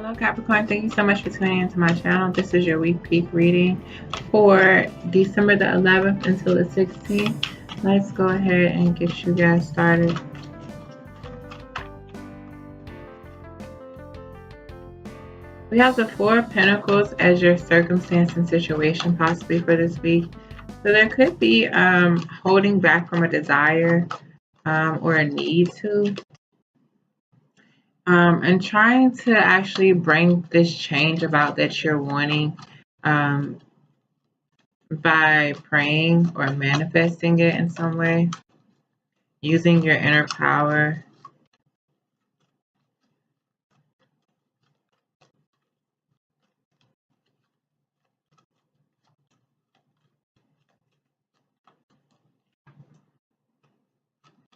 Hello Capricorn, thank you so much for tuning into my channel. This is your week peek reading for December the 11th until the 16th. Let's go ahead and get you guys started. We have the Four of Pentacles as your circumstance and situation possibly for this week. So there could be holding back from a desire or a need to. And trying to actually bring this change about that you're wanting by praying or manifesting it in some way, using your inner power.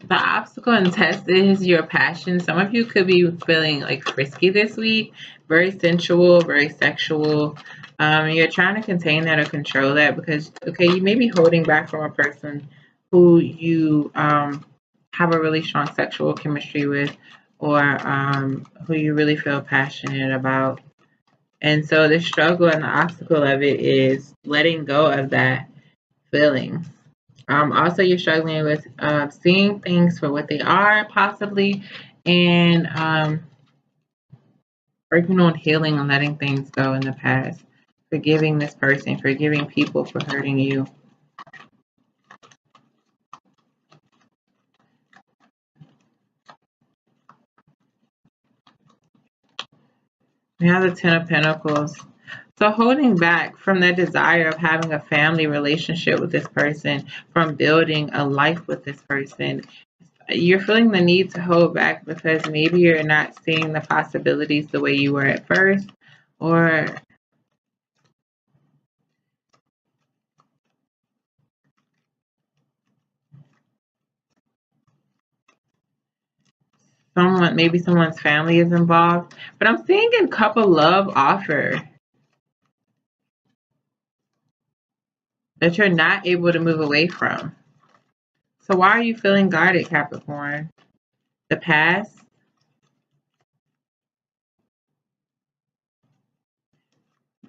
The obstacle and test is your passion. Some of you could be feeling like frisky this week, very sensual, very sexual. You're trying to contain that or control that because, okay, you may be holding back from a person who you have a really strong sexual chemistry with, or who you really feel passionate about. And so the struggle and the obstacle of it is letting go of that feeling. Also, you're struggling with seeing things for what they are, possibly, and working on healing and letting things go in the past. Forgiving this person, forgiving people for hurting you. We have the Ten of Pentacles. So holding back from that desire of having a family relationship with this person, from building a life with this person, you're feeling the need to hold back because maybe you're not seeing the possibilities the way you were at first, or maybe someone's family is involved. But I'm seeing a couple love offer that you're not able to move away from. So why are you feeling guarded, Capricorn? The past?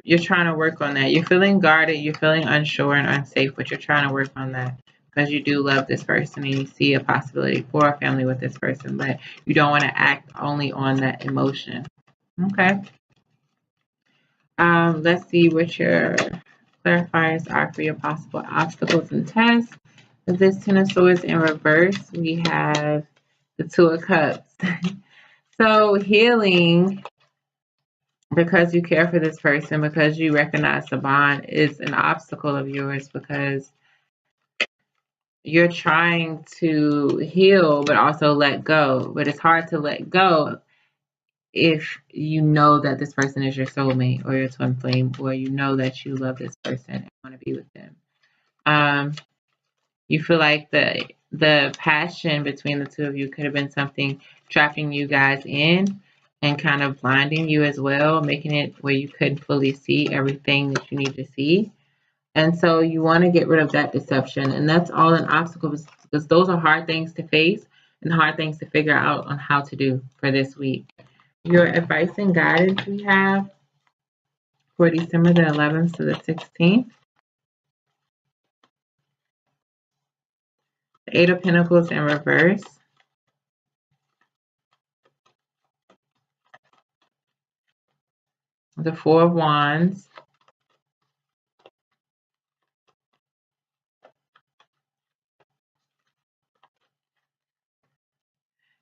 You're trying to work on that. You're feeling guarded, you're feeling unsure and unsafe, but you're trying to work on that because you do love this person and you see a possibility for a family with this person, but you don't want to act only on that emotion. Okay. Let's see what your clarifiers are for your possible obstacles and tests. With this Ten of Swords in reverse, we have the Two of Cups. So healing, because you care for this person, because you recognize the bond, is an obstacle of yours because you're trying to heal but also let go. But it's hard to let go if you know that this person is your soulmate or your twin flame, or you know that you love this person and want to be with them. You feel like the passion between the two of you could have been something trapping you guys in and kind of blinding you as well, making it where you couldn't fully see everything that you need to see. And so you want to get rid of that deception. And that's all an obstacle because those are hard things to face and hard things to figure out on how to do for this week. Your advice and guidance we have for December the 11th to the 16th. The Eight of Pentacles in reverse. The Four of Wands.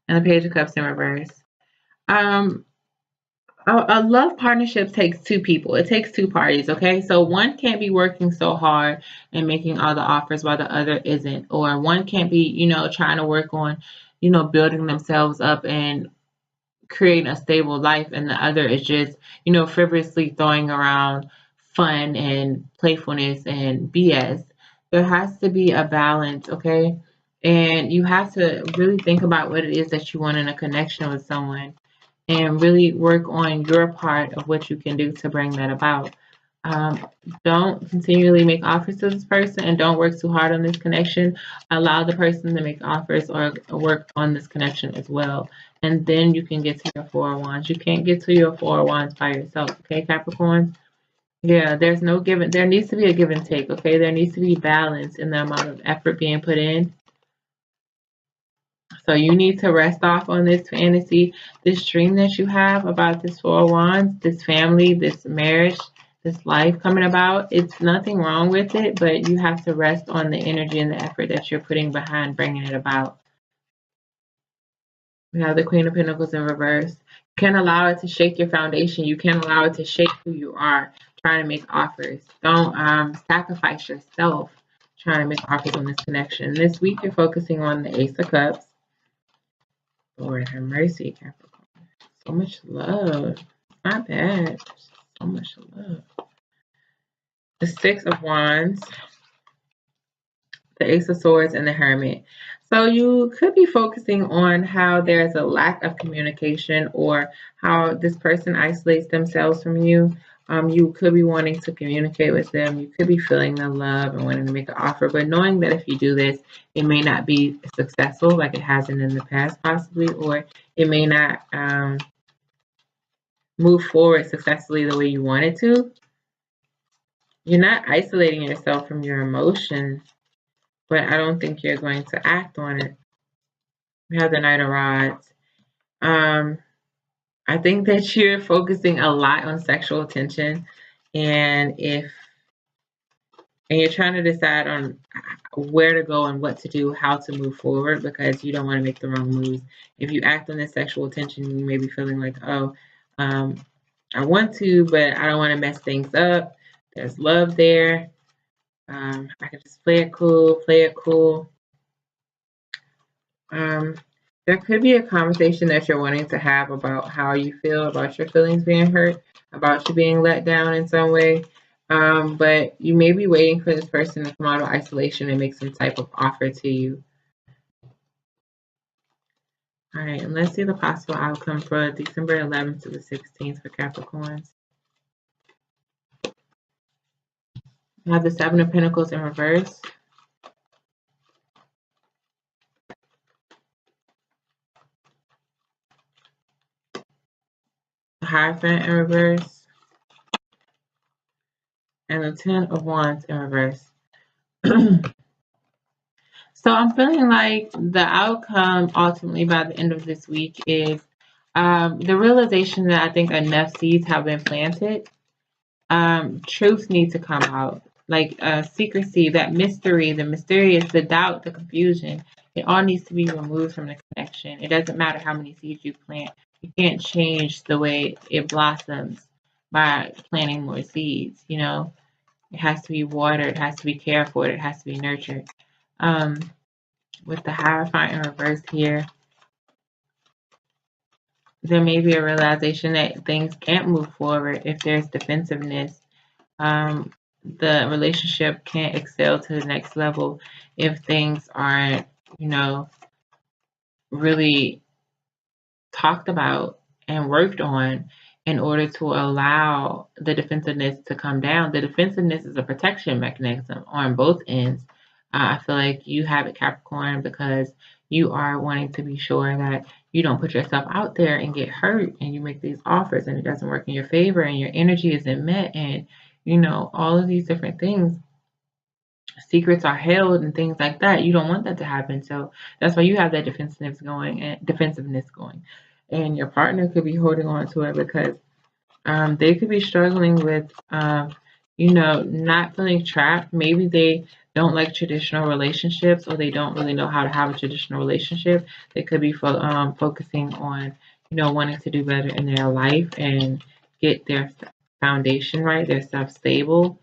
And the Page of Cups in reverse. A love partnership takes two people. It takes two parties, okay? So one can't be working so hard and making all the offers while the other isn't. Or one can't be, trying to work on, building themselves up and creating a stable life, and the other is just, frivolously throwing around fun and playfulness and BS. There has to be a balance, okay? And you have to really think about what it is that you want in a connection with someone and really work on your part of what you can do to bring that about. Don't continually make offers to this person and don't work too hard on this connection. Allow the person to make offers or work on this connection as well. and then you can get to your Four of Wands. You can't get to your Four of Wands by yourself, okay, Capricorn? Yeah, there's no give and there needs to be a give and take, okay? There needs to be balance in the amount of effort being put in. So you need to rest off on this fantasy, this dream that you have about this Four of Wands, this family, this marriage, this life coming about. It's nothing wrong with it, but you have to rest on the energy and the effort that you're putting behind bringing it about. We have the Queen of Pentacles in reverse. You can't allow it to shake your foundation. You can't allow it to shake who you are trying to make offers. Don't sacrifice yourself trying to make offers on this connection. This week you're focusing on the Ace of Cups. Lord have mercy, Capricorn. So much love. Not bad. So much love. The Six of Wands, the Ace of Swords, and the Hermit. So you could be focusing on how there's a lack of communication or how this person isolates themselves from you. You could be wanting to communicate with them. You could be feeling the love and wanting to make an offer, but knowing that if you do this, it may not be successful like it hasn't in the past possibly, or it may not move forward successfully the way you want it to. You're not isolating yourself from your emotions, but I don't think you're going to act on it. We have the Knight of Rods. I think that you're focusing a lot on sexual attention, and you're trying to decide on where to go and what to do, how to move forward, because you don't want to make the wrong moves. If you act on this sexual attention, you may be feeling like, oh, I want to, but I don't want to mess things up. There's love there. I can just play it cool. There could be a conversation that you're wanting to have about how you feel about your feelings being hurt, about you being let down in some way. But you may be waiting for this person to come out of isolation and make some type of offer to you. All right, and let's see the possible outcome for December 11th to the 16th for Capricorns. We have the Seven of Pentacles in reverse. The Hierophant in reverse. And the Ten of Wands in reverse. So I'm feeling like the outcome ultimately by the end of this week is the realization that I think enough seeds have been planted. Truth needs to come out. Like secrecy, that mystery, the mysterious, the doubt, the confusion. It all needs to be removed from the connection. It doesn't matter how many seeds you plant. You can't change the way it blossoms by planting more seeds, you know. It has to be watered. It has to be cared for. It has to be nurtured. With the Hierophant in reverse here, there may be a realization that things can't move forward if there's defensiveness. The relationship can't excel to the next level if things aren't, you know, really talked about and worked on in order to allow the defensiveness to come down. The defensiveness is a protection mechanism on both ends. I feel like you have it, Capricorn, because you are wanting to be sure that you don't put yourself out there and get hurt and you make these offers and it doesn't work in your favor and your energy isn't met and, you know, all of these different things. Secrets are held and things like that. You don't want that to happen. So that's why you have that defensiveness going. And your partner could be holding on to it because they could be struggling with, you know, not feeling trapped. Maybe they don't like traditional relationships or they don't really know how to have a traditional relationship. They could be focusing on, you know, wanting to do better in their life and get their foundation right, their stuff stable.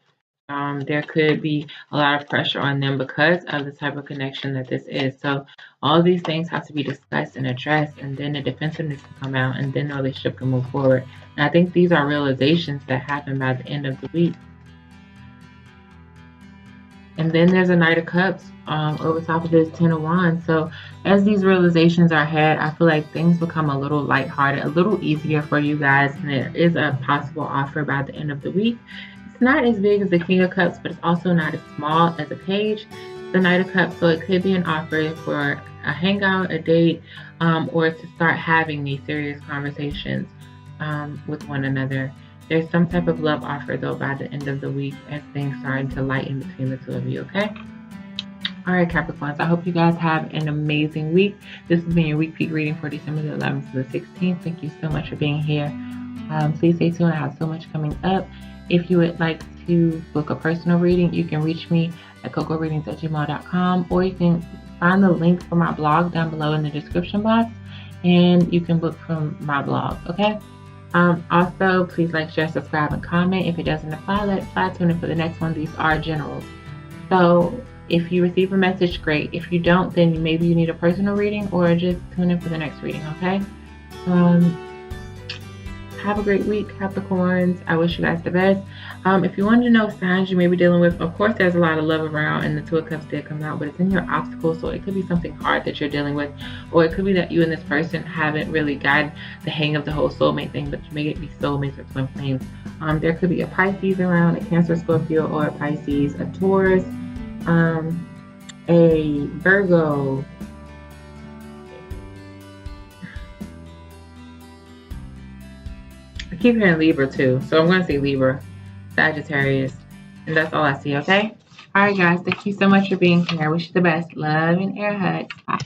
There could be a lot of pressure on them because of the type of connection that this is. So all of these things have to be discussed and addressed, and then the defensiveness can come out, and then the relationship can move forward. And I think these are realizations that happen by the end of the week. And then there's a Knight of Cups over top of this Ten of Wands. So as these realizations are had, I feel like things become a little lighthearted, a little easier for you guys. And there is a possible offer by the end of the week. It's not as big as the King of Cups, but it's also not as small as a Page, the Knight of Cups. So it could be an offer for a hangout, a date, or to start having these serious conversations with one another. There's some type of love offer though by the end of the week as things starting to lighten between the two of you, okay? All right, Capricorns, I hope you guys have an amazing week. This has been your week peek reading for December the 11th to the 16th. Thank you so much for being here. Please stay tuned. I have so much coming up. If you would like to book a personal reading, you can reach me at cocoreadings@gmail.com, or you can find the link for my blog down below in the description box, and you can book from my blog, okay? Also, please like, share, subscribe, and comment. If it doesn't apply, let it fly. Tune in for the next one. These are generals. So if you receive a message, great. If you don't, then maybe you need a personal reading, or just tune in for the next reading, okay? Have a great week, Capricorns. I wish you guys the best. If you wanted to know signs you may be dealing with, of course, there's a lot of love around, and the Two of Cups did come out, but it's in your obstacles, so it could be something hard that you're dealing with, or it could be that you and this person haven't really gotten the hang of the whole soulmate thing, but you may be soulmates or twin flames. There could be a Pisces around, a Cancer, Scorpio, or a Pisces, a Taurus, a Virgo, I keep hearing Libra too, so I'm going to say Libra, Sagittarius, and that's all I see, okay? All right, guys, thank you so much for being here. I wish you the best. Love and air hugs. Bye.